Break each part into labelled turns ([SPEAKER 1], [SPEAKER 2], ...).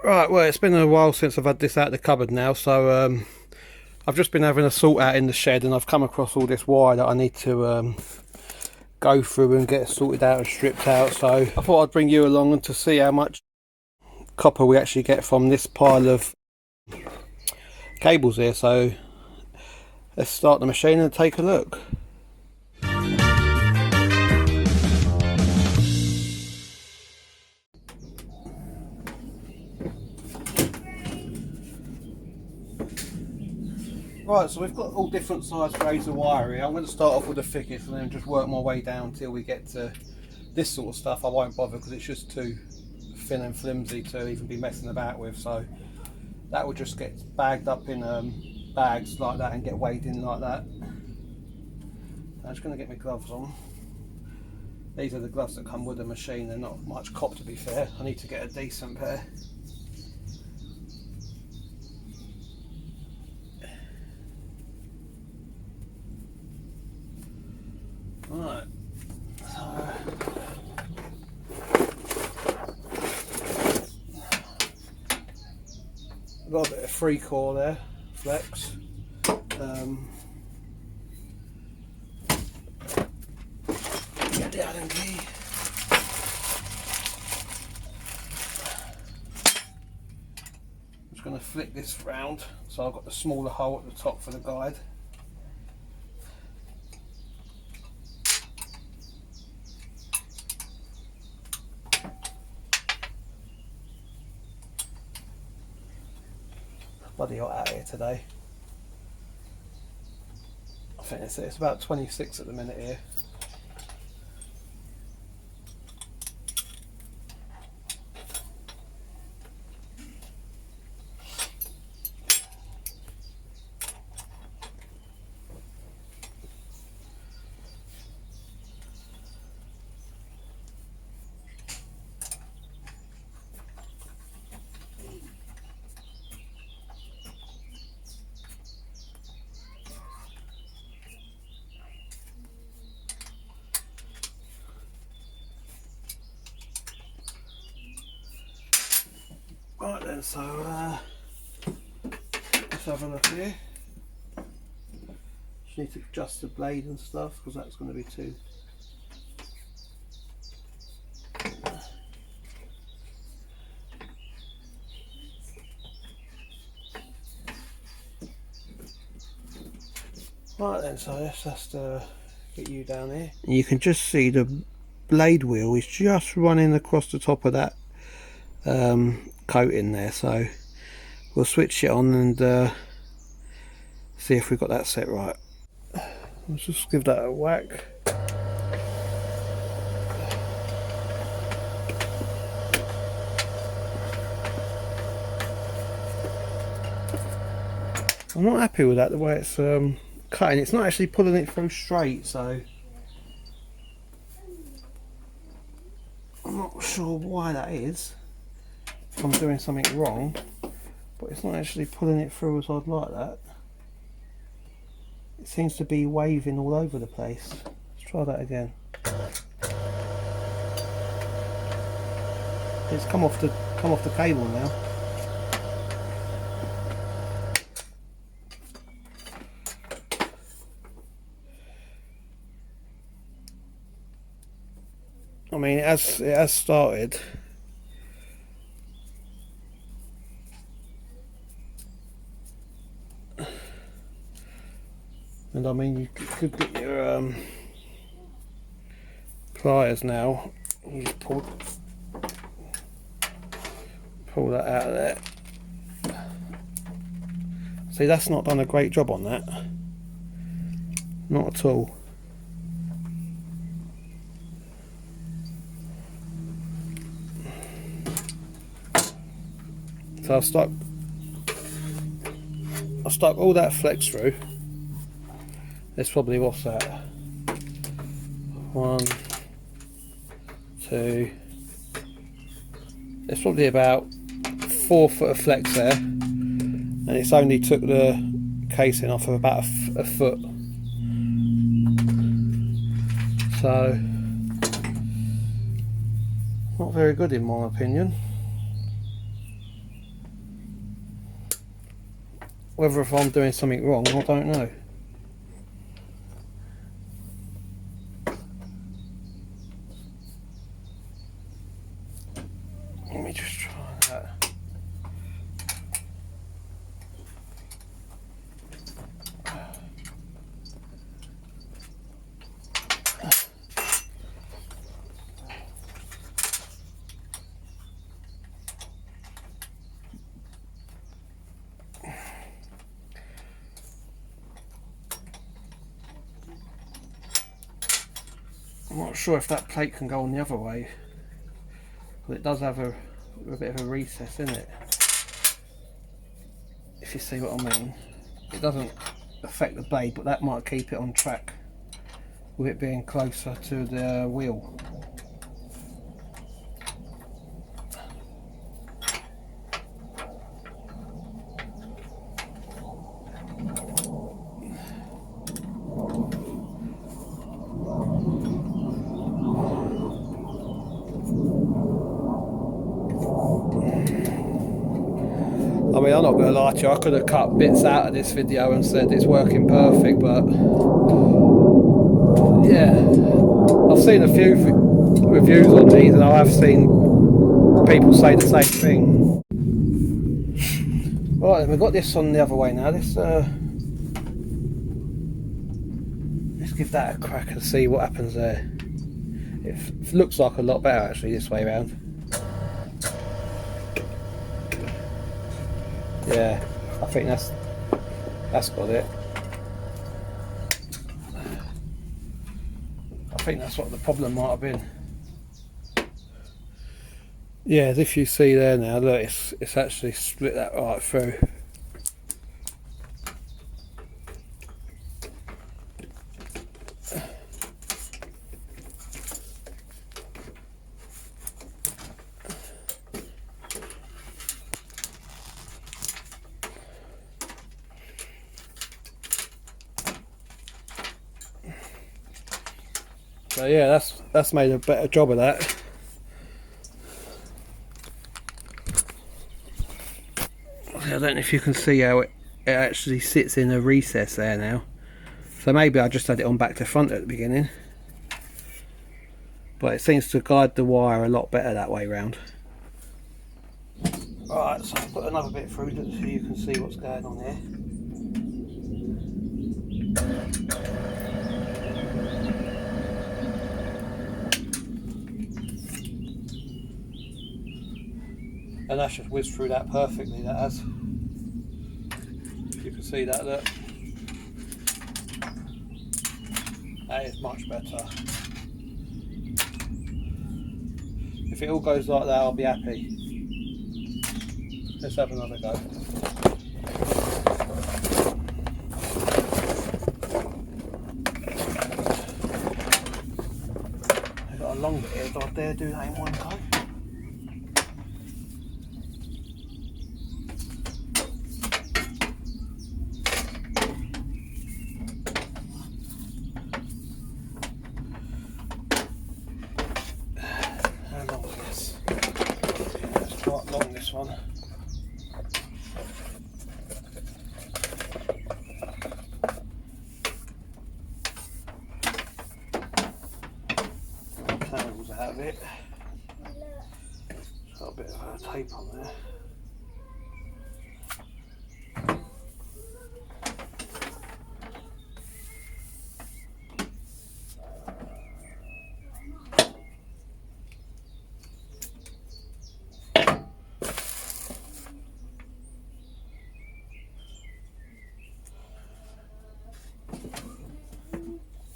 [SPEAKER 1] Right, well, it's been a while since I've had this out of the cupboard now, so I've just been having a sort out in the shed, and I've come across all this wire that I need to go through and get sorted out and stripped out. So I thought I'd bring you along and to see how much copper we actually get from this pile of cables here. So let's start the machine and take a look. Right, so we've got all different size grades of wire here. I'm going to start off with the thickest and then just work my way down till we get to this sort of stuff. I won't bother because it's just too thin and flimsy to even be messing about with, so that will just get bagged up in bags like that and get weighed in like that. I'm just going to get my gloves on. These are the gloves that come with the machine. They're not much cop, to be fair. I need to get a decent pair. Right, so I've got a bit of free core there, flex. Get the Allen key. I'm just going to flick this round, so I've got the smaller hole at the top for the guide. Bloody hot out here today. I think it's about 26 at the minute here. Right then, so let's have a look here. Just need to adjust the blade and stuff because that's going to be too. Right then, so let's just get you down here. You can just see the blade wheel is just running across the top of that coating there, so we'll switch it on and see if we've got that set right. Let's just give that a whack. I'm not happy with that, the way it's cutting. It's not actually pulling it through straight, so I'm not sure why that is. If I'm doing something wrong, but it's not actually pulling it through as I'd like that. It seems to be waving all over the place. Let's try that again. It's come off the cable now. I mean, it has started. And I mean, you could get your pliers now. You just pull that out of there. See, that's not done a great job on that. Not at all. So I've stuck all that flex through. There's probably, what's that? 1, 2. There's probably about 4 foot of flex there, and it's only took the casing off of about a foot. So not very good in my opinion. Whether if I'm doing something wrong, I don't know. Let me just try that. I'm not sure if that plate can go on the other way, but it does have a bit of a recess in it, if you see what I mean. It doesn't affect the blade, but that might keep it on track with it being closer to the wheel. I mean, I'm not going to lie to you, I could have cut bits out of this video and said it's working perfect, but yeah, I've seen a few reviews on these and I have seen people say the same thing. Right, then we've got this on the other way now. Let's give that a crack and see what happens there. It looks like a lot better actually this way around. Yeah, I think that's got it. I think that's what the problem might have been. Yeah, as if you see there now, look, it's actually split that right through. So yeah, that's made a better job of that. I don't know if you can see how it actually sits in a recess there now. So maybe I just had it on back to front at the beginning. But it seems to guide the wire a lot better that way round. Alright, so I'll put another bit through so you can see what's going on here. And that's just whizzed through that perfectly, that has. You can see that, look. That is much better. If it all goes like that, I'll be happy. Let's have another go. I've got a long bit here, so I dare do that in one go. One. Candles out of it. It's got a bit of tape on there.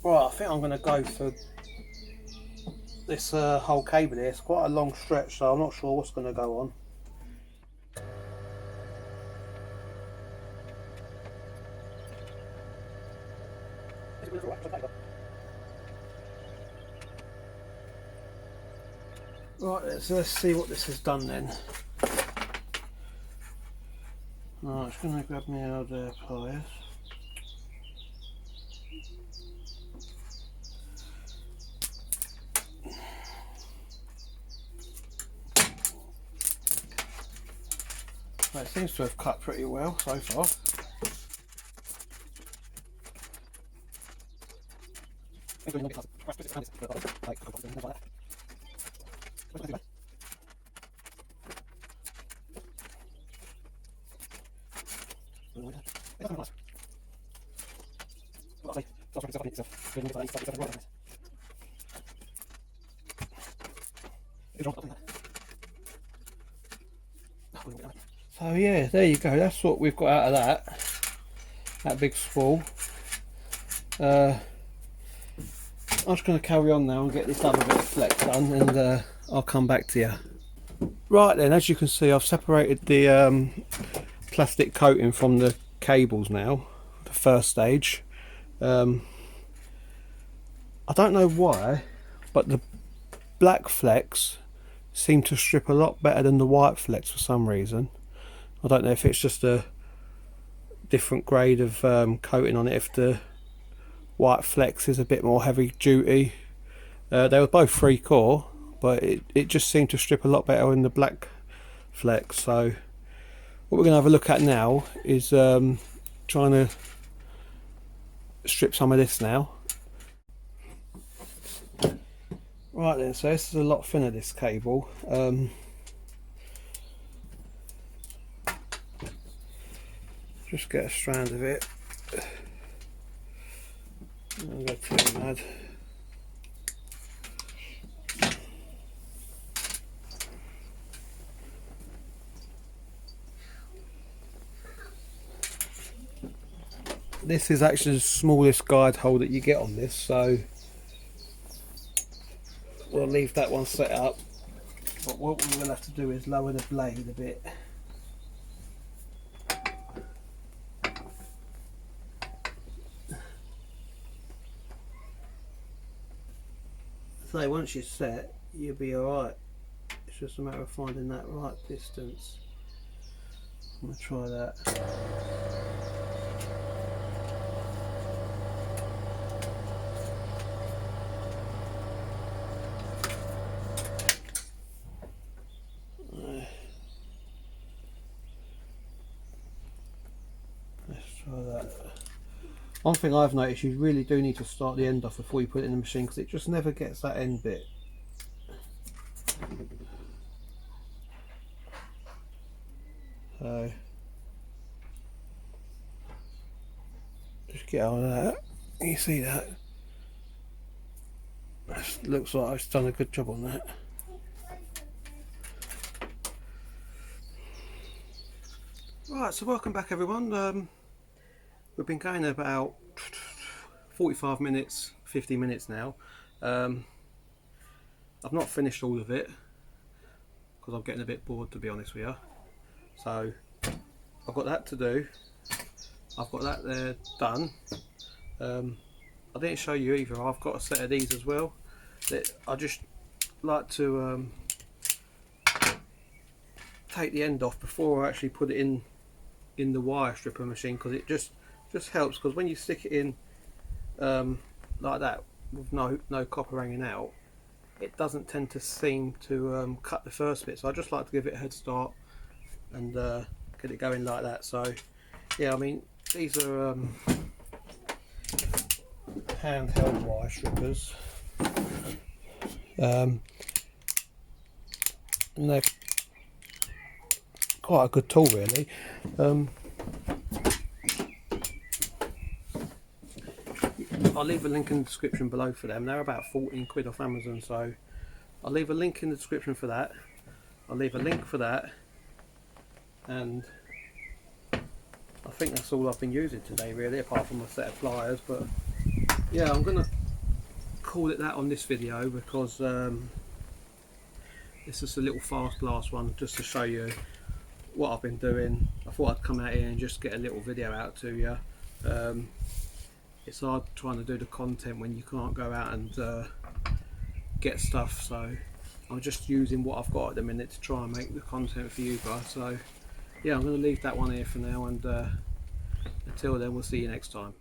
[SPEAKER 1] Right, I think I'm going to go for this whole cable here. It's quite a long stretch, so I'm not sure what's going to go on. Right, so let's see what this has done then. Right, I'm just going to grab my old pliers. Well, it seems to have cut pretty well so far. So yeah, there you go, that's what we've got out of that big spool. I'm just going to carry on now and get this other bit of flex done, and I'll come back to you. Right then, as you can see, I've separated the plastic coating from the cables now, the first stage. I don't know why, but the black flecks seem to strip a lot better than the white flecks for some reason. I don't know if it's just a different grade of coating on it, if the white flex is a bit more heavy duty. They were both 3-core, but it just seemed to strip a lot better in the black flex. So what we're going to have a look at now is trying to strip some of this now. Right then, so this is a lot thinner, this cable. Just get a strand of it. Don't go too mad. This is actually the smallest guide hole that you get on this, so we'll leave that one set up. But what we will have to do is lower the blade a bit. So once you're set, you'll be alright. It's just a matter of finding that right distance. I'm going to try that. Let's try that. One thing I've noticed, you really do need to start the end off before you put it in the machine, because it just never gets that end bit. So just get on that. You see that? That looks like I've done a good job on that. Right, so welcome back everyone. We've been going about 45 minutes, 50 minutes now. I've not finished all of it because I'm getting a bit bored, to be honest with you. So I've got that to do. I've got that there done. I didn't show you either. I've got a set of these as well. That I just like to take the end off before I actually put it in the wire stripper machine, because it just helps, because when you stick it in like that with no copper hanging out, it doesn't tend to seem to cut the first bit. So I just like to give it a head start and get it going like that. So yeah, I mean, these are handheld wire strippers, and they're quite a good tool really. I'll leave a link in the description below for them. They're about 14 quid off Amazon, so I'll leave a link in the description for that. I'll leave a link for that, and I think that's all I've been using today really, apart from a set of pliers. But yeah, I'm gonna call it that on this video, because it's just a little fast blast one just to show you what I've been doing. I thought I'd come out here and just get a little video out to you. It's hard trying to do the content when you can't go out and get stuff, so I'm just using what I've got at the minute to try and make the content for you guys. So yeah, I'm going to leave that one here for now, and until then, we'll see you next time.